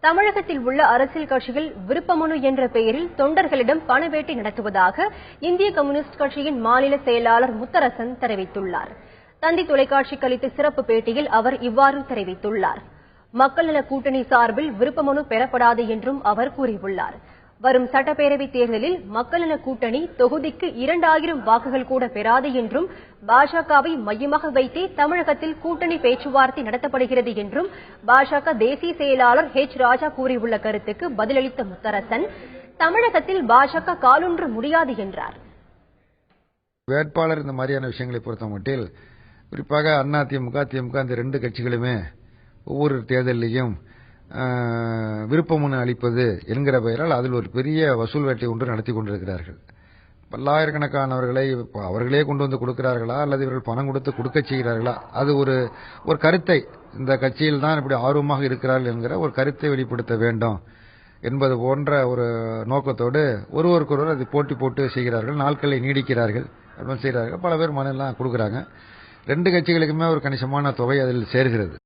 தமிழகத்தில் உள்ள அரசியல் கட்சிகள் விருப்பமனு என்ற பெயரில் தொண்டர்களிடம் பணவேட்டை நடத்துவதாக இந்திய கம்யூனிஸ்ட் கட்சியின் மாநில செயலாளர் முத்தரசன் தெரிவித்துள்ளார். தந்தி தொலைக்காட்சிக்கு அளித்த சிறப்பு பேட்டியில் அவர் இவ்வாறு தெரிவித்துள்ளார். மக்கள் நல கூட்டணி சார்பில் விருப்பமனு பெறப்படாது என்றும் அவர் கூறியுள்ளார். வரும் சட்டப்பேரவைத் தேர்தலில் மக்கள் நல கூட்டணி தொகுதிக்கு 2000 வாக்குகள் கூட பெறாது என்றும் பாஜகவை மையமாக வைத்தே தமிழகத்தில் கூட்டணி பேச்சுவார்த்தை நடத்தப்படுகிறது என்றும் பாஜக தேசிய செயலாளர் ராஜா கூறியுள்ள கருத்துக்கு பதிலளித்த முத்தரசன், தமிழகத்தில் பாஜக காலூன்ற முடியாது என்றார். வேட்பாளர் இந்த மாதிரியான விஷயங்களை பொறுத்தமட்டில் குறிப்பாக அதிமுக, திமுக இந்த ரெண்டு கட்சிகளுமே ஒவ்வொரு தேர்தலையும் விருப்பமனு அளிப்பது என்கிற பெயரால் அதில் ஒரு பெரிய வசூல் வேட்டை ஒன்று நடத்தி கொண்டிருக்கிறார்கள். பல்லாயிரக்கணக்கானவர்களை அவர்களே கொண்டு வந்து கொடுக்கிறார்களா அல்லது இவர்கள் பணம் கொடுத்து கொடுக்க செய்கிறார்களா, அது ஒரு கருத்தை இந்த கட்சியில் தான் இப்படி ஆர்வமாக இருக்கிறார்கள் என்கிற ஒரு கருத்தை வெளிப்படுத்த வேண்டும் என்பது போன்ற ஒரு நோக்கத்தோடு ஒருவருக்கொருவர் அதை போட்டி போட்டு செய்கிறார்கள். நாட்களை நீடிக்கிறார்கள், செய்கிறார்கள். பல பேர் மனெல்லாம் கொடுக்குறாங்க. ரெண்டு கட்சிகளுக்குமே ஒரு கணிசமான தொகை அதில் சேர்கிறது.